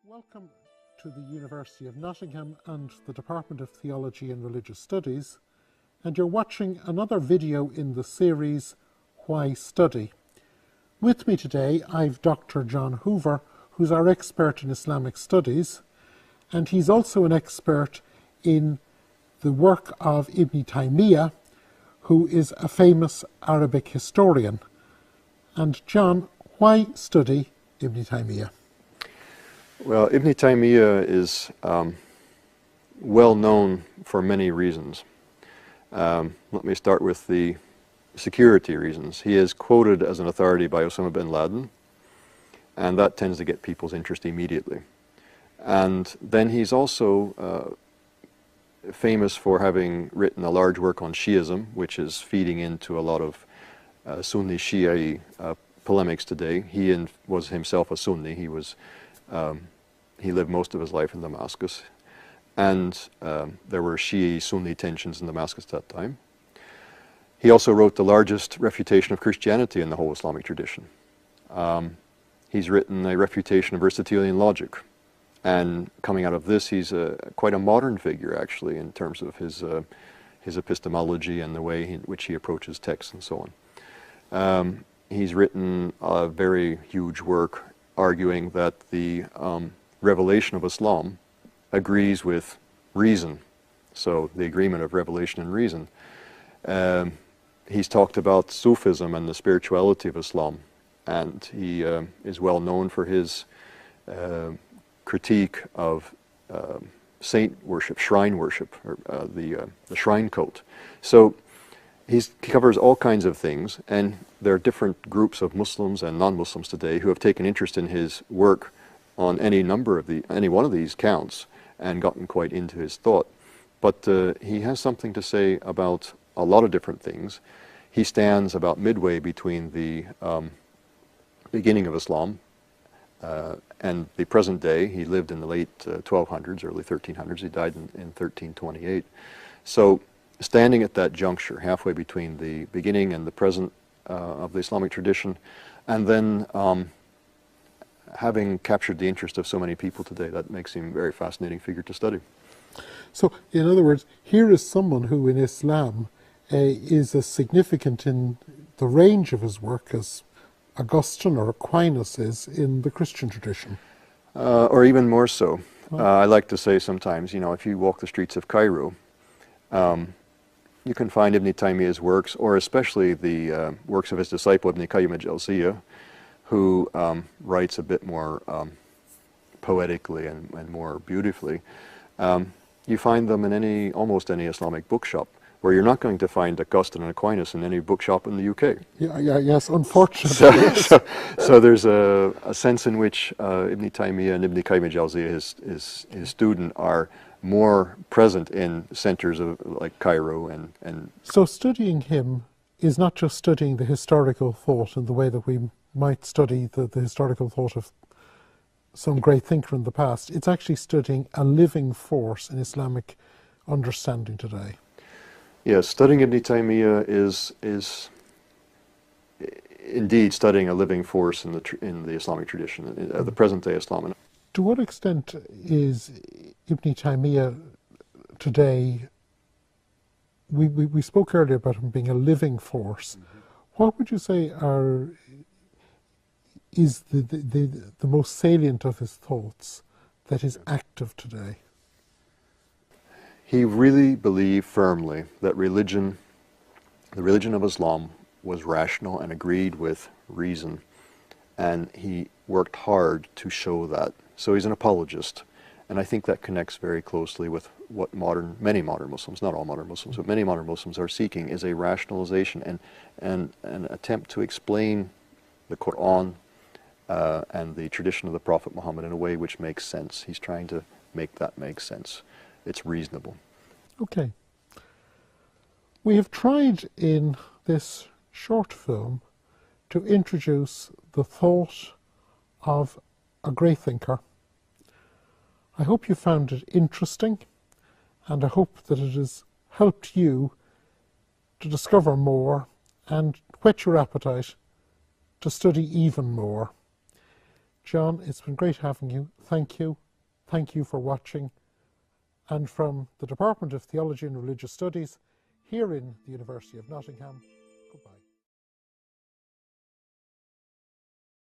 Welcome to the University of Nottingham and the Department of Theology and Religious Studies, and you're watching another video in the series Why Study? With me today I've Dr. John Hoover, who's our expert in Islamic studies, and he's also an expert in the work of Ibn Taymiyyah, who is a famous Arabic historian. And John, why study Ibn Taymiyyah? Well, Ibn Taymiyyah is well known for many reasons. Let me start with the security reasons. He is quoted as an authority by Osama bin Laden, and that tends to get people's interest immediately. And then he's also famous for having written a large work on Shiism, which is feeding into a lot of Sunni Shia polemics today. He was himself a Sunni. He lived most of his life in Damascus, and there were Shia-Sunni tensions in Damascus at that time. He also wrote the largest refutation of Christianity in the whole Islamic tradition. He's written a refutation of Aristotelian logic, and coming out of this, he's quite a modern figure, actually, in terms of his epistemology and the way in which he approaches texts and so on. He's written a very huge work arguing that the revelation of Islam agrees with reason, so the agreement of revelation and reason. He's talked about Sufism and the spirituality of Islam, and he is well known for his critique of saint worship, shrine worship, or the shrine cult. So he covers all kinds of things, and there are different groups of Muslims and non-Muslims today who have taken interest in his work on any one of these counts and gotten quite into his thought. But he has something to say about a lot of different things. He stands about midway between the beginning of Islam and the present day. He lived in the late 1200s, early 1300s. He died in 1328. So standing at that juncture, halfway between the beginning and the present of the Islamic tradition, and then having captured the interest of so many people today, that makes him a very fascinating figure to study. So, in other words, here is someone who in Islam is as significant in the range of his work as Augustine or Aquinas is in the Christian tradition. Or even more so. I like to say sometimes, if you walk the streets of Cairo, you can find Ibn Taymiyyah's works, or especially the works of his disciple Ibn Qayyim al-Jawziyya, who writes a bit more poetically and more beautifully. You find them in almost any Islamic bookshop, where you're not going to find Augustine and Aquinas in any bookshop in the UK. Yes, unfortunately. So there's a sense in which Ibn Taymiyyah and Ibn Qayyim al-Jawziyya, his student, are more present in centers like Cairo and. So studying him is not just studying the historical thought in the way that we might study the historical thought of some great thinker in the past. It's actually studying a living force in Islamic understanding today. Yes, studying Ibn Taymiyyah is indeed studying a living force in the Islamic tradition, the present-day Islam. To what extent is Ibn Taymiyyah today? We spoke earlier about him being a living force. Mm-hmm. What would you say is the most salient of his thoughts that is active today? He really believed firmly that the religion of Islam was rational and agreed with reason, and he worked hard to show that. So he's an apologist, and I think that connects very closely with what many modern Muslims, not all modern Muslims, but many modern Muslims are seeking, is a rationalization and an attempt to explain the Quran and the tradition of the Prophet Muhammad in a way which makes sense. He's trying to make that make sense. It's reasonable. Okay. We have tried in this short film to introduce the thought of a great thinker. I hope you found it interesting, and I hope that it has helped you to discover more and whet your appetite to study even more. John, it's been great having you. Thank you. Thank you for watching. And from the Department of Theology and Religious Studies here in the University of Nottingham, goodbye.